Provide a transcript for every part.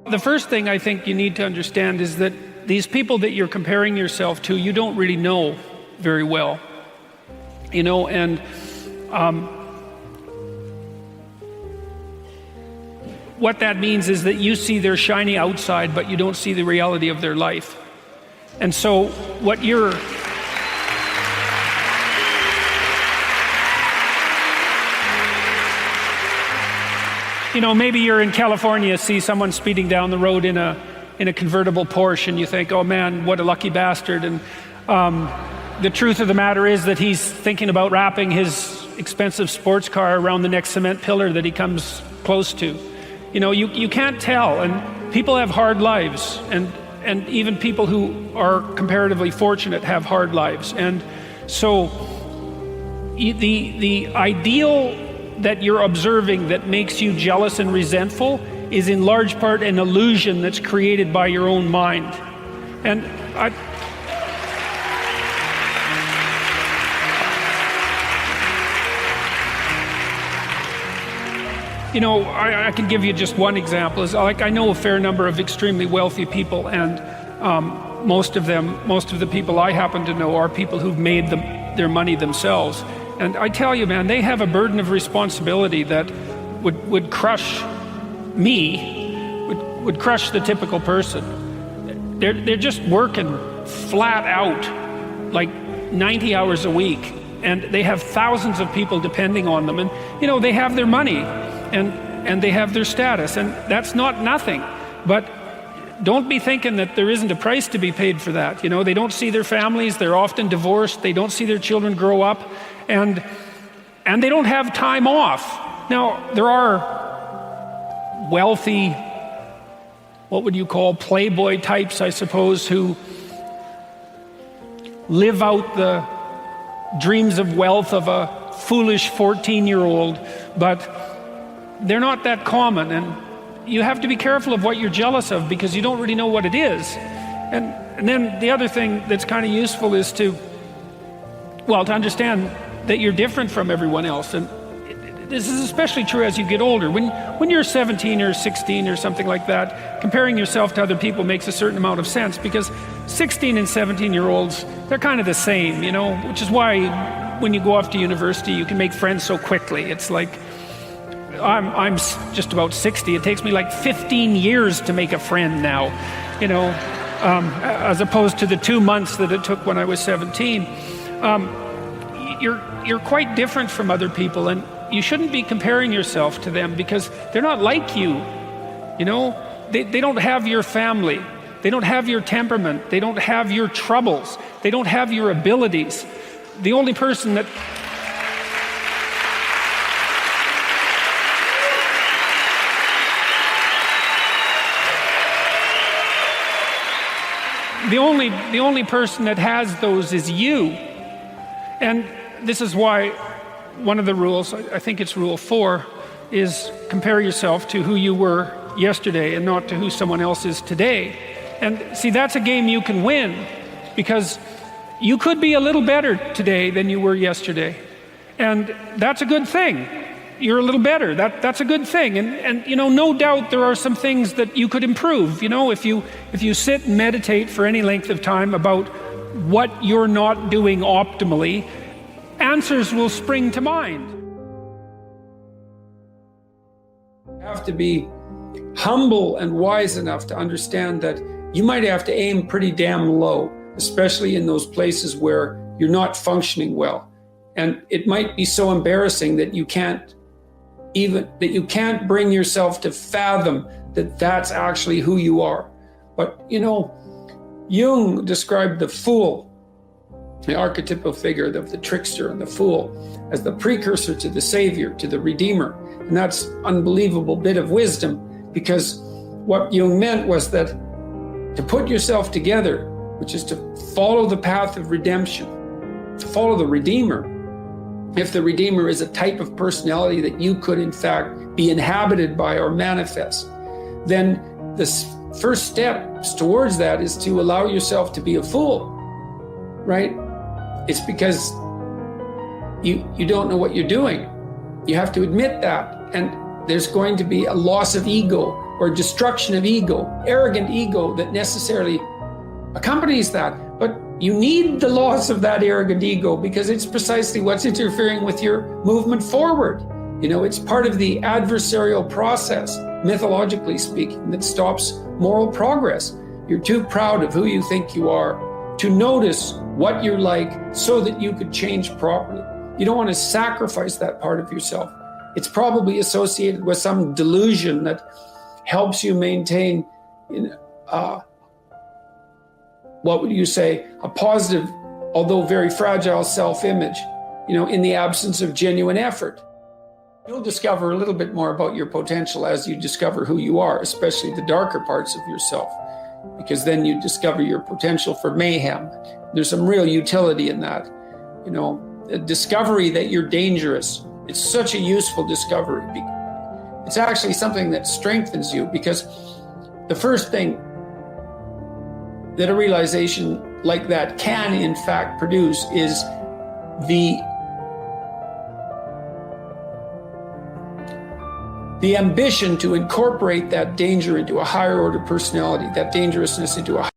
The first thing I think you need to understand is that these people that you're comparing yourself to, you don't really know very well. And what that means is that you see their shiny outside, but you don't see the reality of their life. And so what you're... maybe you're in California, see someone speeding down the road in a convertible Porsche, and you think, oh man, what a lucky bastard. And the truth of the matter is that he's thinking about wrapping his expensive sports car around the next cement pillar that he comes close to. You can't tell, and people have hard lives, and even people who are comparatively fortunate have hard lives. And so the ideal that you're observing that makes you jealous and resentful is in large part an illusion that's created by your own mind. And I can give you just one example. I know a fair number of extremely wealthy people, and most of the people I happen to know are people who've made their money themselves. And I tell you, man, they have a burden of responsibility that would crush me, would crush the typical person. They're just working flat out, like 90 hours a week, and they have thousands of people depending on them. And they have their money, and they have their status, and that's not nothing. But don't be thinking that there isn't a price to be paid for that. They don't see their families, they're often divorced, they don't see their children grow up, and they don't have time off. Now, there are wealthy, what would you call, playboy types, I suppose, who live out the dreams of wealth of a foolish 14-year-old, but they're not that common, and you have to be careful of what you're jealous of, because you don't really know what it is. And then the other thing that's kind of useful is to understand that you're different from everyone else. And this is especially true as you get older. When you're 17 or 16 or something like that, comparing yourself to other people makes a certain amount of sense, because 16 and 17-year-olds, they're kind of the same, which is why when you go off to university, you can make friends so quickly. It's like, I'm just about 60. It takes me like 15 years to make a friend now, as opposed to the 2 months that it took when I was 17. You're quite different from other people, and you shouldn't be comparing yourself to them, because they're not like you. They don't have your family. They don't have your temperament. They don't have your troubles. They don't have your abilities. The only person that The only person that has those is you. And this is why one of the rules, I think it's rule 4, is compare yourself to who you were yesterday and not to who someone else is today. And see, that's a game you can win, because you could be a little better today than you were yesterday. And that's a good thing. You're a little better. That's a good thing. And no doubt there are some things that you could improve. If you sit and meditate for any length of time about what you're not doing optimally, answers will spring to mind. You have to be humble and wise enough to understand that you might have to aim pretty damn low, especially in those places where you're not functioning well. And it might be so embarrassing that you can't bring yourself to fathom that that's actually who you are. But Jung described the fool, the archetypal figure of the trickster and the fool, as the precursor to the savior, to the redeemer. And that's an unbelievable bit of wisdom, because what Jung meant was that to put yourself together, which is to follow the path of redemption, to follow the redeemer. If the redeemer is a type of personality that you could in fact be inhabited by or manifest, then the first steps towards that is to allow yourself to be a fool, right? It's because you don't know what you're doing. You have to admit that. And there's going to be a loss of ego or destruction of ego, arrogant ego that necessarily accompanies that. But you need the loss of that arrogant ego because it's precisely what's interfering with your movement forward. It's part of the adversarial process, mythologically speaking, that stops moral progress. You're too proud of who you think you are to notice what you're like so that you could change properly. You don't want to sacrifice that part of yourself. It's probably associated with some delusion that helps you maintain, what would you say, a positive, although very fragile self-image, in the absence of genuine effort. You'll discover a little bit more about your potential as you discover who you are, especially the darker parts of yourself, because then you discover your potential for mayhem. There's some real utility in that. A discovery that you're dangerous. It's such a useful discovery. It's actually something that strengthens you, because the first thing that a realization like that can in fact produce is the ambition to incorporate that danger into a higher order personality, that dangerousness into a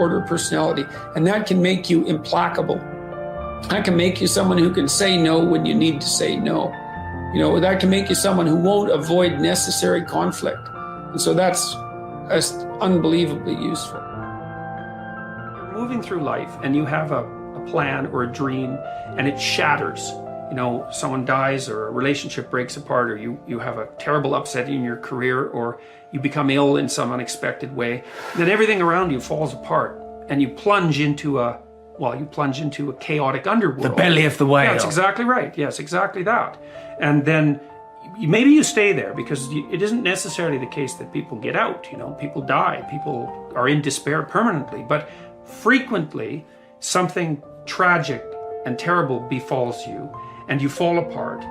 disorder personality, and that can make you implacable. That can make you someone who can say no when you need to say no. That can make you someone who won't avoid necessary conflict. And so that's unbelievably useful. You're moving through life and you have a plan or a dream and it shatters. Someone dies or a relationship breaks apart, or you have a terrible upset in your career, or you become ill in some unexpected way. Then everything around you falls apart and you plunge into a chaotic underworld. The belly of the whale. Yeah, that's exactly right. Yes, exactly that. And then maybe you stay there, because it isn't necessarily the case that people get out. People die. People are in despair permanently. But frequently, something tragic and terrible befalls you, and you fall apart,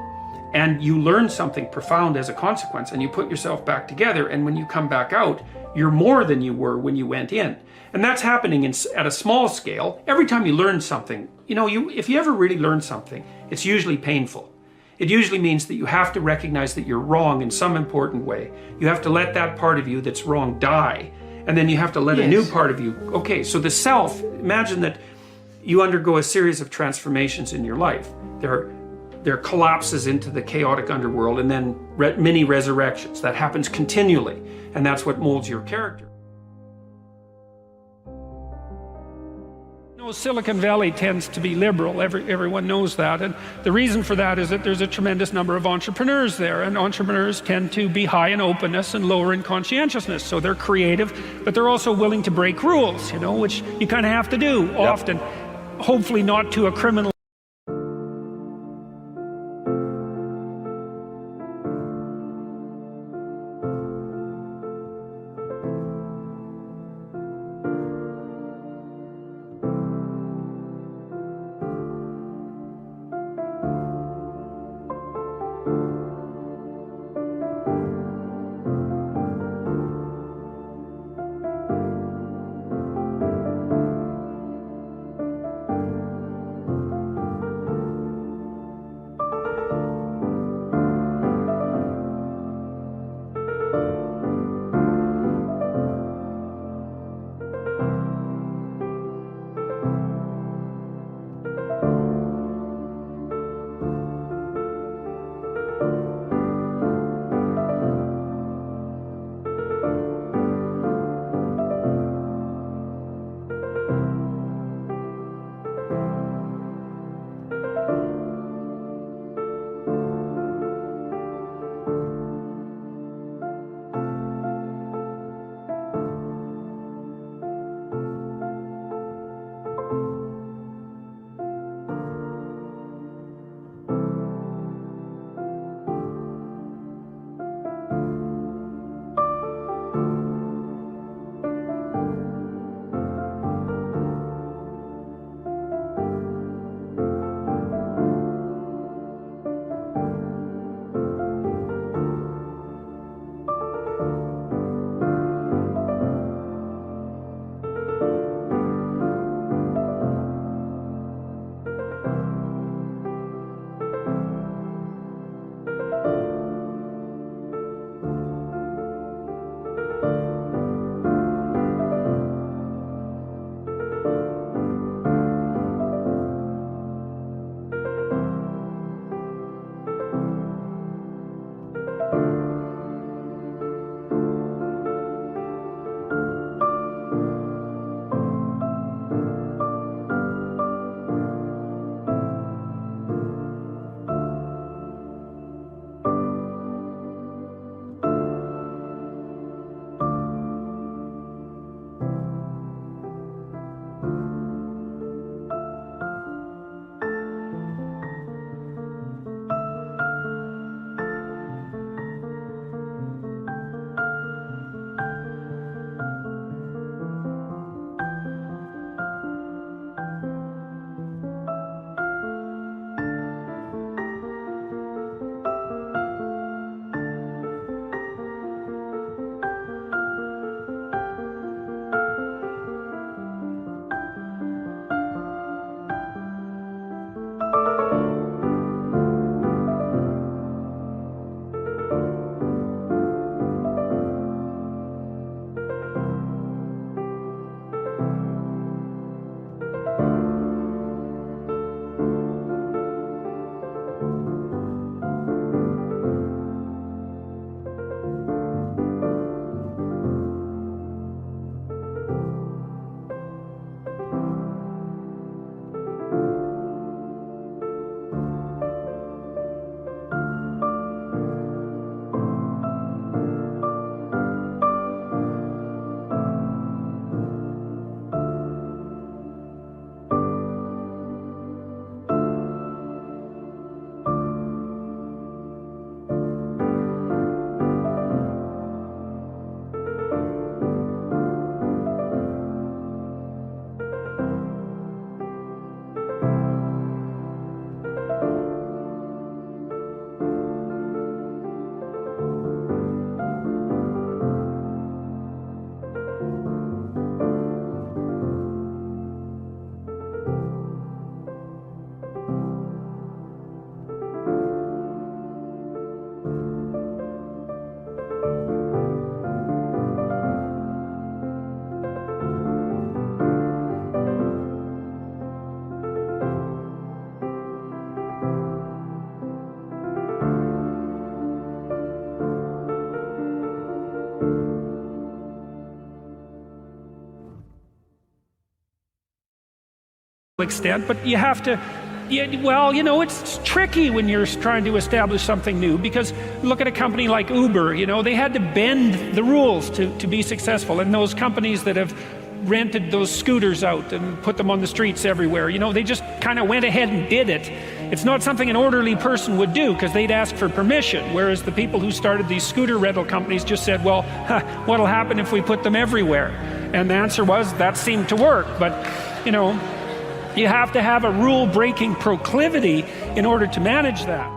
and you learn something profound as a consequence, and you put yourself back together, and when you come back out, you're more than you were when you went in. And that's happening at a small scale. Every time you learn something, if you ever really learn something, it's usually painful. It usually means that you have to recognize that you're wrong in some important way. You have to let that part of you that's wrong die, and then you have to let a new part of you. Okay, so the self, imagine that you undergo a series of transformations in your life. There are collapses into the chaotic underworld, and then many resurrections. That happens continually, and that's what molds your character. Silicon Valley tends to be liberal. Everyone knows that, and the reason for that is that there's a tremendous number of entrepreneurs there, and entrepreneurs tend to be high in openness and lower in conscientiousness. So they're creative, but they're also willing to break rules, which you kind of have to do often. Hopefully not to a criminal. extent, but you have to, well, it's tricky when you're trying to establish something new, because look at a company like Uber, they had to bend the rules to be successful. And those companies that have rented those scooters out and put them on the streets everywhere, they just kind of went ahead and did it. It's not something an orderly person would do, because they'd ask for permission, whereas the people who started these scooter rental companies just said, well, what'll happen if we put them everywhere? And the answer was, that seemed to work. But you have to have a rule-breaking proclivity in order to manage that.